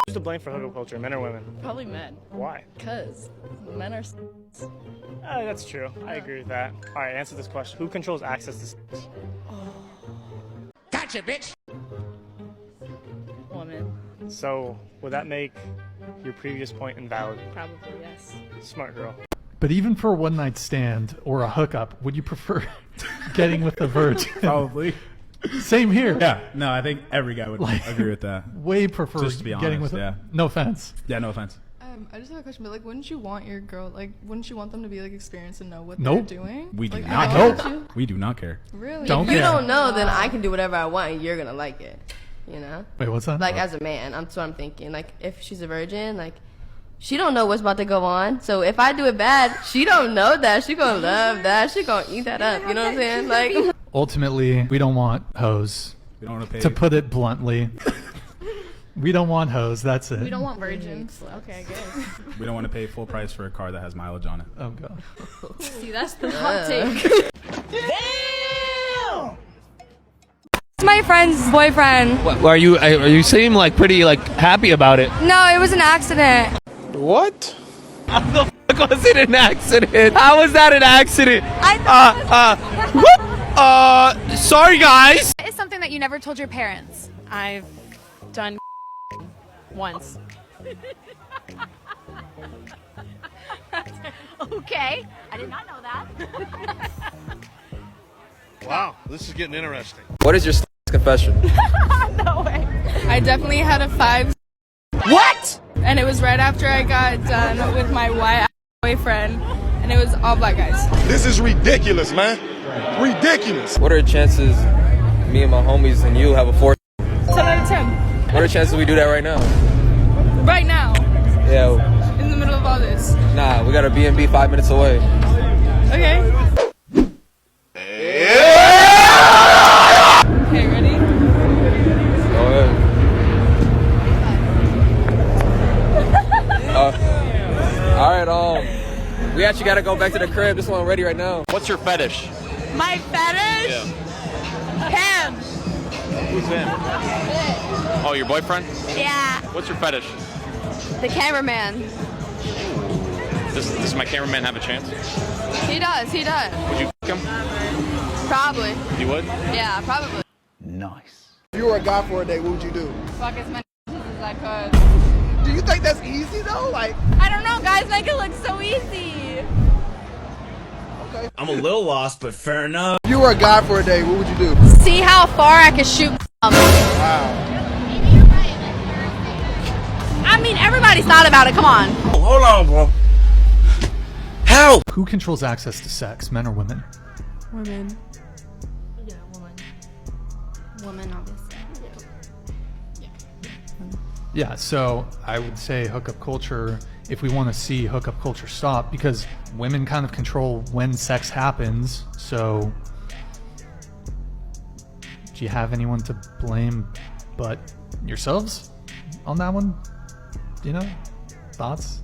Who's to blame for hookup culture, men or women? Probably men. Why? Because men are That's true. I agree with that. All right, answer this question. Who controls access to sex? Gotcha, bitch! women. So, would that make your previous point invalid? Probably, yes. Smart girl. But even for a one-night stand or a hookup, would you prefer getting with a virgin? Probably. Same here. Yeah, no, I think every guy would agree with that. Way prefer Just to be getting honest, with yeah. No offense. Yeah, no offense. I just have a question, but like, wouldn't you want your girl, like, wouldn't you want them to be like experienced and know what Nope. they're doing? We do like, not I care. don't want you- We do not care. Really? Don't If you care. don't know, then I can do whatever I want and you're gonna like it. You know? Wait, what's that? Like as a man, that's what I'm thinking. Like if she's a virgin, like she don't know what's about to go on. So if I do it bad, she don't know that. She gonna love that. She gonna eat that up. You know what I'm saying? Like Ultimately, we don't want hoes. We don't want to pay. To put it bluntly, we don't want hoes. That's it. We don't want virgins. Okay, good. We don't want to pay full price for a car that has mileage on it. Oh god. See, that's the hot take. My friend's boyfriend. Are you seem like pretty like happy about it? No, it was an accident. What? How the fuck was it an accident? How was that an accident? Sorry guys. It's something that you never told your parents. I've done once. Okay, I did not know that. Wow, this is getting interesting. What is your confession? No way. I definitely had a 5. What? And it was right after I got done with my white boyfriend, and it was all black guys. This is ridiculous, man. Ridiculous. What are the chances me and my homies and you have a 4? 10 out of 10. What are the chances we do that right now? Right now, Yeah, in the middle of all this. nah, we got a B&B 5 minutes away. Okay. Okay, ready? Go ahead. Alright, we actually gotta go back to the crib. This one ready right now. What's your fetish? My fetish? Him. Who's him? Oh, your boyfriend? Yeah, What's your fetish? the cameraman. Does my cameraman have a chance? He does. Would you f*** him? Probably. You would? Yeah, probably. If you were a guy for a day, what would you do? Fuck as many as I could. Do you think that's easy though? Like, I don't know, guys make it look so easy. I'm a little lost, but fair enough. if you were a guy for a day, what would you do? See how far I can shoot. Wow. I mean, everybody's thought about it. Come on. Hold on, bro. Help! Who controls access to sex, men or women? Women. Yeah, woman. Woman, obviously. Yeah, so I would say hookup culture, if we want to see hookup culture stop, because women kind of control when sex happens, so do you have anyone to blame but yourselves on that one? Do you know? Thoughts?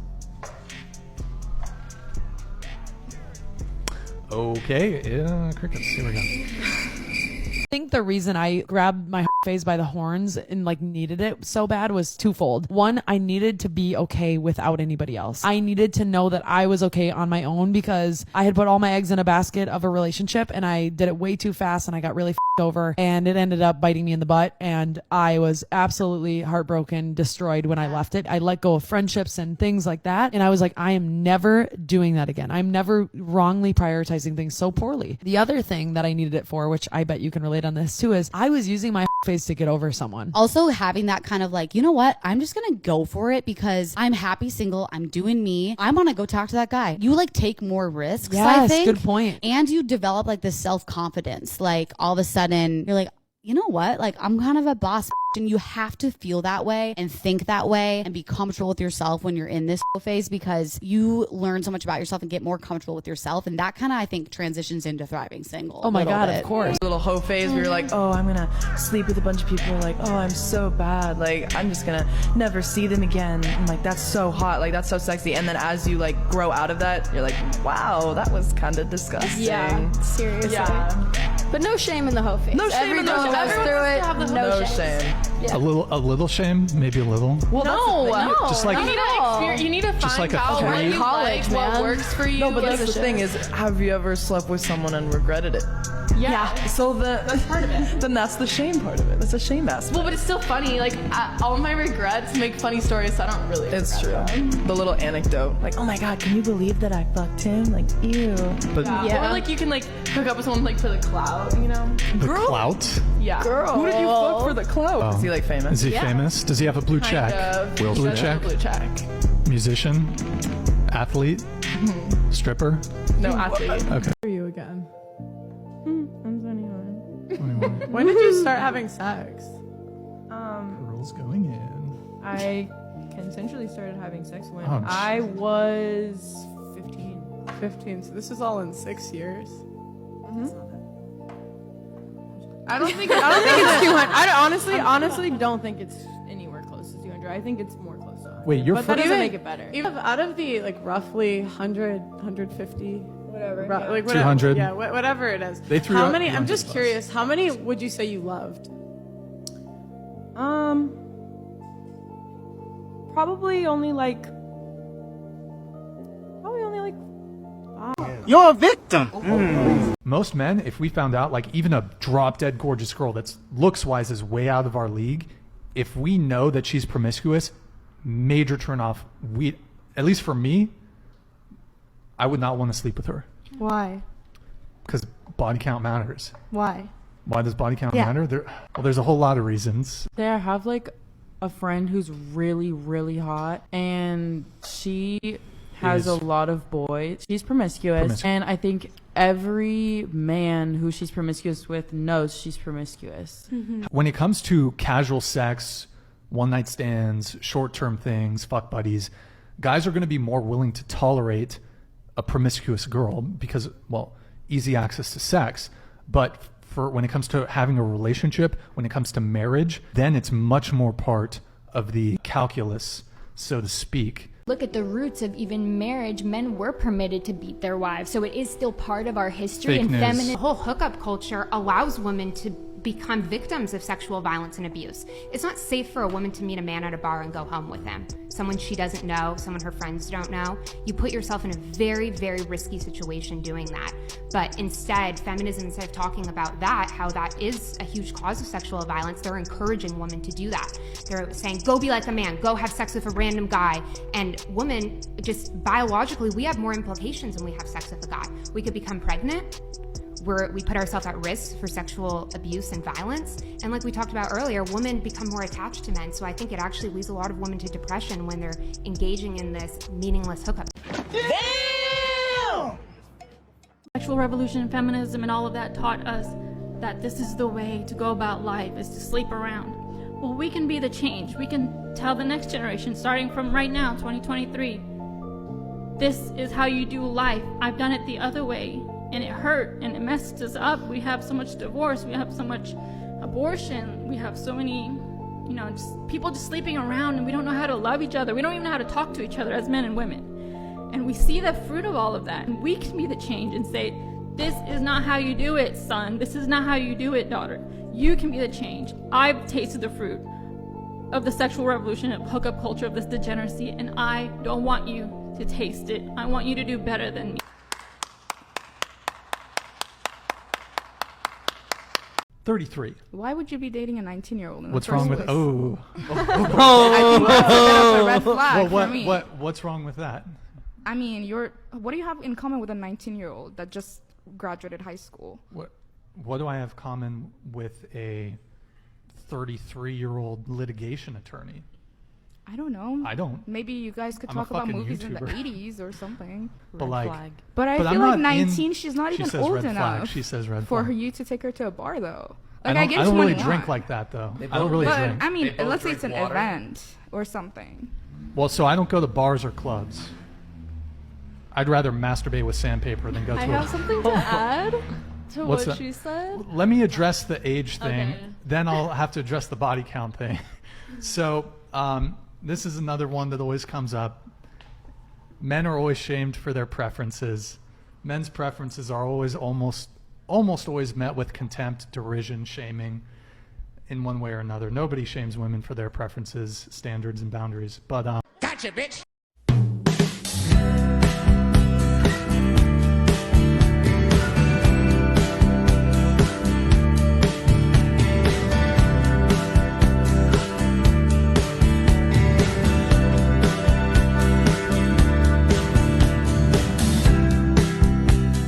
Okay, yeah, crickets, here we go. I think the reason I grabbed my face by the horns and like needed it so bad was twofold. One, I needed to be okay without anybody else. I needed to know that I was okay on my own because I had put all my eggs in a basket of a relationship and I did it way too fast and I got really over and it ended up biting me in the butt and I was absolutely heartbroken, destroyed when I left it. I let go of friendships and things like that and I was like, I am never doing that again. I'm never wrongly prioritizing things so poorly. The other thing that I needed it for, which I bet you can relate on this too, is I was using my face to get over someone. Also having that kind of like, you know what? I'm just gonna go for it because I'm happy single. I'm doing me. I'm gonna go talk to that guy. You like take more risks, I Yes, think. good point. And you develop like this self-confidence. Like all of a sudden you're like, you know what? Like I'm kind of a boss and you have to feel that way and think that way and be comfortable with yourself when you're in this phase because you learn so much about yourself and get more comfortable with yourself. And that kind of, I think, transitions into thriving single. Oh my God, of course. Little hoe phase where you're like, oh, I'm gonna sleep with a bunch of people. Like, oh, I'm so bad. Like, I'm just gonna never see them again. I'm like, that's so hot. Like, that's so sexy. And then as you like grow out of that, you're like, wow, that was kind of disgusting. Yeah, seriously. Yeah. But no shame in the hoe face. No shame Every in the girl hoe goes face. through it. No shame. Yeah. A little shame, maybe a little. Well, No, Just like- you need to you need to Just find like a out what three- you like, College, what man. works for you. No, but like, that's the thing is, have you ever slept with someone and regretted it? yeah. So that's part of it. Then that's the shame part of it. That's a shame aspect. Well, but it's still funny. Like all my regrets make funny stories, so I don't really. It's true. regret them. The little anecdote, like, oh my god, can you believe that I fucked him? Like, ew. But Yeah. Or like you can like hook up with someone like for the clout, you know? the clout. Yeah. Who did you fuck for the clout? Is he like famous? Is he famous? Does he have a blue check? Will Blue Smith. check. Blue check. Musician, athlete, stripper. No athlete. Okay. For you again. I'm 21. When did you start having sex? Girls going in. I consensually started having sex when Oh, I was 15. 15. So this is all in 6 years. I don't think it's 200. I honestly don't think it's anywhere close to 200. I think it's more close to 100. Wait, you're but that fr- doesn't make it better. Even out of the like roughly 100, 150, whatever, like whatever, 200. yeah, whatever it is. They threw how out many? I'm 200 just plus. curious. How many would you say you loved? Probably only like. You're a victim. Most men, if we found out, like even a drop dead gorgeous girl that's looks wise is way out of our league, if we know that she's promiscuous, major turn off. We, at least for me, I would not want to sleep with her Why? because body count matters. Why? Why does body count matter? There's a whole lot of reasons. I have like a friend who's really, really hot, and she has a lot of boys. She's promiscuous, and I think every man who she's promiscuous with knows she's promiscuous. When it comes to casual sex, one night stands, short term things, fuck buddies, guys are going to be more willing to tolerate a promiscuous girl because, well, easy access to sex. But for when it comes to having a relationship, when it comes to marriage, then it's much more part of the calculus, so to speak. Look at the roots of even marriage. Men were permitted to beat their wives, so it is still part of our history. Fake and news. feminine. The whole hookup culture allows women to become victims of sexual violence and abuse. It's not safe for a woman to meet a man at a bar and go home with him. Someone she doesn't know, someone her friends don't know. You put yourself in a very, very risky situation doing that. But instead, feminism, instead of talking about that, how that is a huge cause of sexual violence, they're encouraging women to do that. They're saying, go be like a man, go have sex with a random guy. And women, just biologically, we have more implications when we have sex with a guy. We could become pregnant. We put ourselves at risk for sexual abuse and violence. And like we talked about earlier, women become more attached to men. So I think it actually leads a lot of women to depression when they're engaging in this meaningless hookup. Damn! Sexual revolution, feminism, and all of that taught us that this is the way to go about life, is to sleep around. Well, we can be the change. We can tell the next generation, starting from right now, 2023, this is how you do life. I've done it the other way, and it hurt, and it messed us up. We have so much divorce, we have so much abortion, we have so many, just people just sleeping around, and we don't know how to love each other. We don't even know how to talk to each other as men and women. And we see the fruit of all of that, and we can be the change and say, this is not how you do it, son. This is not how you do it, daughter. You can be the change. I've tasted the fruit of the sexual revolution, of hookup culture, of this degeneracy, and I don't want you to taste it. I want you to do better than me. 33. Why would you be dating a 19-year-old? What's wrong with? Oh. I think that's a red flag Well, for me. what's wrong with that? I mean, what do you have in common with a 19-year-old that just graduated high school? What do I have common with a 33-year-old litigation attorney? I don't know. I don't. Maybe you guys could I'm a talk about fucking movies in the YouTuber. 80s or something. But Red like, flag. But I I'm feel like not 19, she's not she even says old red flag. enough She says red for flag. you to take her to a bar, though. I Like, don't, I get really 21. drink like that, though. I don't really but, drink. I mean, both let's say drink it's an water. event or something. Well, so I don't go to bars or clubs. I'd rather masturbate with sandpaper than go to I a... have something to add to What's what that? she said. Let me address the age thing, Okay. then I'll have to address the body count thing. So this is another one that always comes up. Men are always shamed for their preferences. Men's preferences are always almost almost always met with contempt, derision, shaming in one way or another. Nobody shames women for their preferences, standards, and boundaries. But Gotcha, bitch.